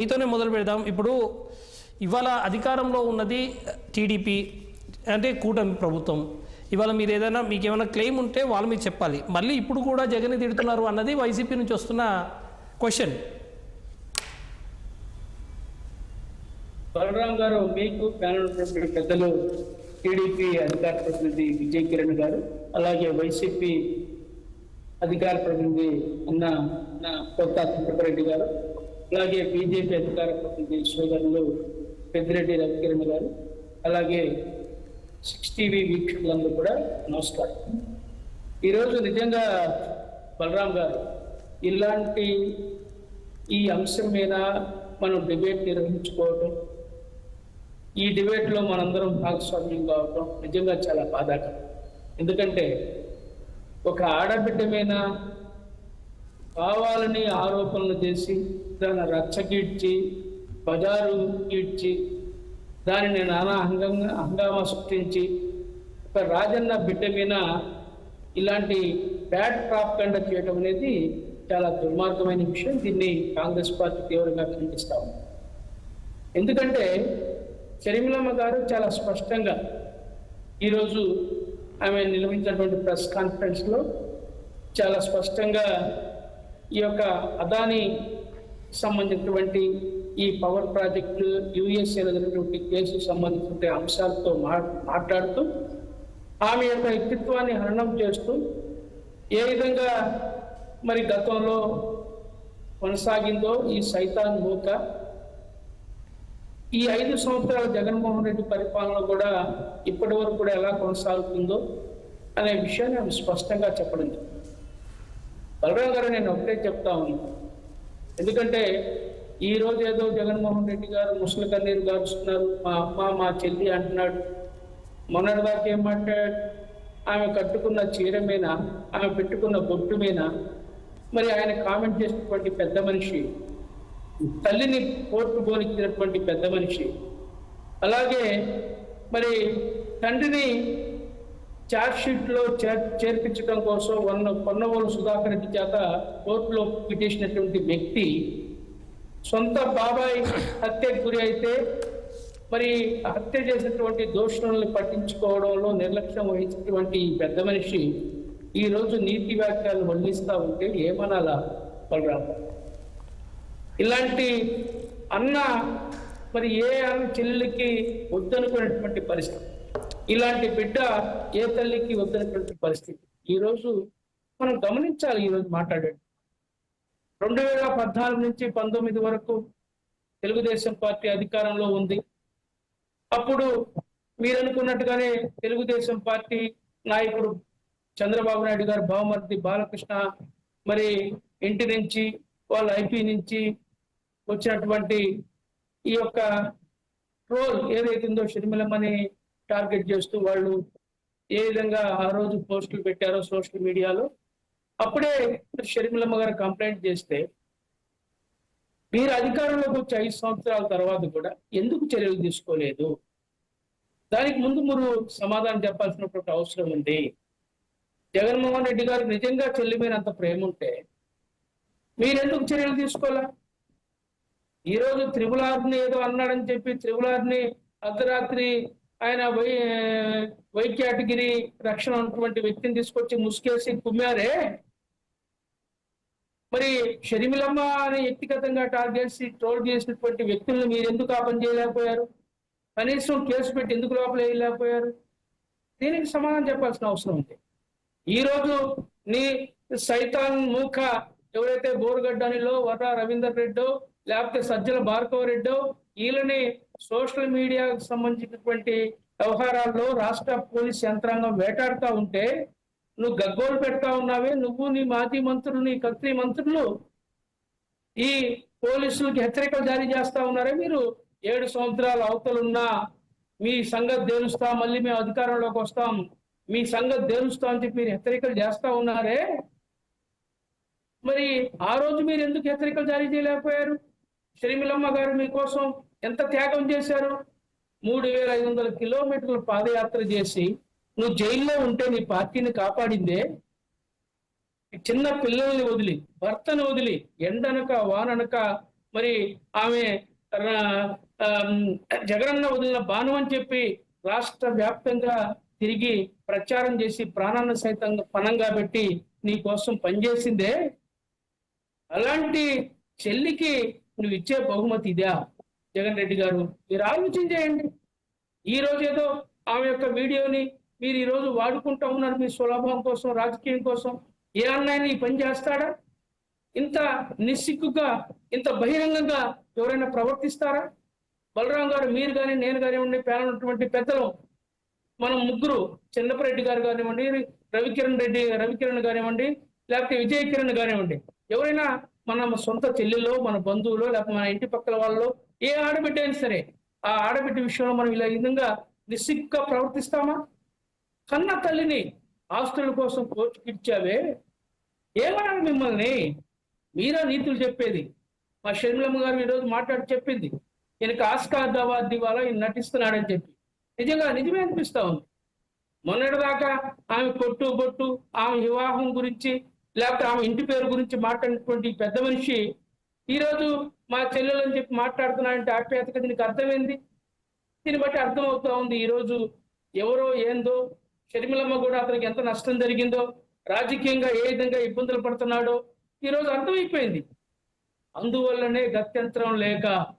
మీతోనే మొదలు పెడదాం. ఇప్పుడు ఇవాళ అధికారంలో ఉన్నది టీడీపీ అంటే కూటమి ప్రభుత్వం. ఇవాళ మీరు ఏదైనా మీకు ఏమైనా క్లెయిమ్ ఉంటే వాళ్ళు మీరు చెప్పాలి. మళ్ళీ ఇప్పుడు కూడా జగన్ తిడుతున్నారు అన్నది వైసీపీ నుంచి వస్తున్న క్వశ్చన్. బలరాం గారు, మీకు ప్యానల్ పెద్దలు టీడీపీ అధికార ప్రతినిధి విజయ్ కిరణ్ గారు, అలాగే వైసీపీ అధికార ప్రతినిధి అన్న కొత్త తిరుపతిరెడ్డి గారు, అలాగే బీజేపీ అధికార ప్రతినిధి సోదరులు పెద్దిరెడ్డి రవికిరణ్ గారు, అలాగే 6 టీవీ వీక్షకులందరూ కూడా నమస్కారం. ఈరోజు నిజంగా బలరాం గారు, ఇలాంటి ఈ అంశం మీద మనం డిబేట్ నిర్వహించుకోవడం, ఈ డిబేట్లో మనందరం భాగస్వామ్యం కావడం నిజంగా చాలా బాధాకరం. ఎందుకంటే ఒక ఆడబిడ్డ మీద కావాలని ఆరోపణలు చేసి దాన్ని రచ్చగీడ్చి బజారు గీడ్చి దానిని నానా హంగామా సృష్టించి ఒక రాజన్న బిడ్డ మీద ఇలాంటి బ్యాడ్ ప్రాపగండ చేయడం అనేది చాలా దుర్మార్గమైన విషయం. దీన్ని కాంగ్రెస్ పార్టీ తీవ్రంగా ఖండిస్తాము. ఎందుకంటే షర్మిలమ్మ గారు చాలా స్పష్టంగా ఈరోజు ఆమె నిర్వహించినటువంటి ప్రెస్ కాన్ఫరెన్స్లో చాలా స్పష్టంగా ఈ యొక్క అదానీ సంబంధించినటువంటి ఈ పవర్ ప్రాజెక్టు యుఎస్ఏలో జరిగినటువంటి కేసుకు సంబంధించిన అంశాలతో మాట్లాడుతూ ఆమె యొక్క వ్యక్తిత్వాన్ని హననం చేస్తూ ఏ విధంగా మరి గతంలో కొనసాగిందో ఈ సైతాన్ మూక ఈ 5 సంవత్సరాల జగన్మోహన్ రెడ్డి పరిపాలన కూడా ఇప్పటి వరకు కూడా ఎలా కొనసాగుతుందో అనే విషయాన్ని ఆమె స్పష్టంగా చెప్పడం. బలరాం గారు, నేను ఒకటే చెప్తా ఉన్నాను. ఎందుకంటే ఈరోజు ఏదో జగన్మోహన్ రెడ్డి గారు ముసలి కన్నీరు గారుస్తున్నారు, మా అమ్మ మా చెల్లి అంటున్నాడు. మొన్నటిదాకా ఏం మాట్లాడాడు? ఆమె కట్టుకున్న చీర మీద, ఆమె పెట్టుకున్న బొట్టు మీద మరి ఆయన కామెంట్ చేసినటువంటి పెద్ద మనిషి, తల్లిని కోర్టు పోనిచ్చినటువంటి పెద్ద మనిషి, అలాగే మరి తండ్రిని ఛార్జ్షీట్లో చేర్పించడం కోసం పొన్నవోలు సుధాకర్ రెడ్డి చేత కోర్టులో పిటిషినటువంటి వ్యక్తి, సొంత బాబాయ్ హత్యకు గురి అయితే మరి హత్య చేసినటువంటి దోషులను పట్టించుకోవడంలో నిర్లక్ష్యం వహించినటువంటి పెద్ద మనిషి ఈరోజు నీతి వ్యాఖ్యలు వల్లిస్తూ ఉంటే ఏమనాలా బలరాం? ఇలాంటి అన్న మరి ఏ అన్న చెల్లికి వద్దనుకునేటువంటి పరిస్థితి, ఇలాంటి బిడ్డ ఏ తల్లికి వద్దనుకునే పరిస్థితి ఈరోజు మనం గమనించాలి. ఈరోజు మాట్లాడాడు 2014 నుంచి 19 వరకు తెలుగుదేశం పార్టీ అధికారంలో ఉంది. అప్పుడు మీరు అనుకున్నట్టుగానే తెలుగుదేశం పార్టీ నాయకుడు చంద్రబాబు నాయుడు గారు బావమర్ది బాలకృష్ణ మరి ఇంటి నుంచి వాళ్ళ ఐపీ నుంచి వచ్చినటువంటి ఈ యొక్క ట్రోల్ ఏదైతుందో షర్మిలమ్మని టార్గెట్ చేస్తూ వాళ్ళు ఏ విధంగా ఆ రోజు పోస్టులు పెట్టారో సోషల్ మీడియాలో, అప్పుడే షర్మిలమ్మ గారు కంప్లైంట్ చేస్తే మీరు అధికారంలోకి వచ్చి 5 సంవత్సరాల తర్వాత కూడా ఎందుకు చర్యలు తీసుకోలేదు? దానికి ముందు మీరు సమాధానం చెప్పాల్సినటువంటి అవసరం ఉంది. జగన్మోహన్ రెడ్డి గారు నిజంగా చెల్లిపోయినంత ప్రేమ ఉంటే మీరెందుకు చర్యలు తీసుకోలే? ఈరోజు త్రిపుల్-ఆర్ని ఏదో అన్నాడని చెప్పి త్రిపుల్-ఆర్ని అర్ధరాత్రి ఆయన వై కేటగిరీ రక్షణ ఉన్నటువంటి వ్యక్తిని తీసుకొచ్చి ముసుకేసి కుమ్మారే. మరి షర్మిలమ్మ అని వ్యక్తిగతంగా టార్గెట్ చేసి ట్రోల్ చేసినటువంటి వ్యక్తులను మీరు ఎందుకు ఆ పని చేయలేకపోయారు? కనీసం కేసు పెట్టి ఎందుకు లోపల వేయలేకపోయారు? దీనికి సమాధానం చెప్పాల్సిన అవసరం ఉంది. ఈరోజు నీ సైతాన్ మూక ఎవరైతే బోరుగడ్డనిలో వర్ర రవీందర్ రెడ్డో లేకపోతే సజ్జల భార్గవ రెడ్డో వీళ్ళని సోషల్ మీడియాకు సంబంధించినటువంటి వ్యవహారాల్లో రాష్ట్ర పోలీస్ యంత్రాంగం వేటాడుతూ ఉంటే నువ్వు గగ్గోలు పెడతా ఉన్నావే, నువ్వు నీ మాజీ మంత్రులు నీ కత్రి మంత్రులు ఈ పోలీసులకి హెచ్చరికలు జారీ చేస్తా ఉన్నారే. మీరు 7 సంవత్సరాల అవతలున్నా మీ సంగతి తేలుస్తాం, మళ్ళీ మేము అధికారంలోకి వస్తాం, మీ సంగతి తేలుస్తాం అని చెప్పి మీరు హెచ్చరికలు చేస్తా ఉన్నారే. మరి ఆ రోజు మీరు ఎందుకు హెచ్చరికలు జారీ చేయలేకపోయారు? షర్మిలమ్మ గారు మీకోసం ఎంత త్యాగం చేశారు? 3500 కిలోమీటర్ల పాదయాత్ర చేసి నువ్వు జైల్లో ఉంటే నీ పార్టీని కాపాడిందే. చిన్న పిల్లల్ని వదిలి, భర్తను వదిలి, ఎండనక వాననక మరి ఆమె జగనన్న వదిలిన బాణం అని చెప్పి రాష్ట్ర వ్యాప్తంగా తిరిగి ప్రచారం చేసి ప్రాణాన్ని సైతం పణంగా పెట్టి నీ కోసం పనిచేసిందే. అలాంటి చెల్లికి నువ్వు ఇచ్చే బహుమతి ఇదా జగన్ రెడ్డి గారు? మీరు ఆలోచన చేయండి. ఈ రోజు ఏదో ఆమె యొక్క వీడియోని మీరు ఈ రోజు వాడుకుంటా ఉన్నారు మీ సులభం కోసం, రాజకీయం కోసం. ఏ అన్నయ్యని ఈ పని చేస్తాడా? ఇంత నిస్సిగ్గుగా, ఇంత బహిరంగంగా ఎవరైనా ప్రవర్తిస్తారా? బలరాం గారు, మీరు కానీ, నేను కానివ్వండి, ప్యానల్ ఉన్నటువంటి పెద్దలు, మనం ముగ్గురు, చెన్నపరెడ్డి గారు కానివ్వండి, రవికిరణ్ కానివ్వండి, లేకపోతే విజయ కిరణ్ కానివ్వండి, ఎవరైనా మన సొంత చెల్లెల్లో, మన బంధువులు, లేకపోతే మన ఇంటి పక్కల వాళ్ళు, ఏ ఆడబిడ్డ అయినా సరే, ఆ ఆడబిడ్డ విషయంలో మనం ఇలా విధంగా నిస్సిగ్గుగా ప్రవర్తిస్తామా? కన్న తల్లిని ఆస్తుల కోసం కోర్టుకిచ్చావే, ఏమన్నారు మిమ్మల్ని? మీరా నీతులు చెప్పేది? మా షర్మిలమ్మ గారు ఈరోజు మాట్లాడి చెప్పింది, ఈయనకి ఆస్కార్ అవార్డు ఇవ్వాలా, ఈయన నటిస్తున్నాడని చెప్పి. నిజంగా నిజమే అనిపిస్తా ఉంది. మొన్నటిదాకా ఆమె కొట్టు బొట్టు, ఆమె వివాహం గురించి, లేకపోతే ఆమె ఇంటి పేరు గురించి మాట్లాడినటువంటి పెద్ద మనిషి ఈరోజు మా చెల్లెలు అని చెప్పి మాట్లాడుతున్నాడంటే ఆప్యాయతగా దీనికి అర్థమైంది. దీన్ని బట్టి అర్థమవుతా ఉంది ఈరోజు ఎవరో ఏందో, షర్మిలమ్మ కూడా అతనికి ఎంత నష్టం జరిగిందో, రాజకీయంగా ఏ విధంగా ఇబ్బందులు పడుతున్నాడో ఈరోజు అర్థమైపోయింది. అందువల్లనే గత్యంతరం లేక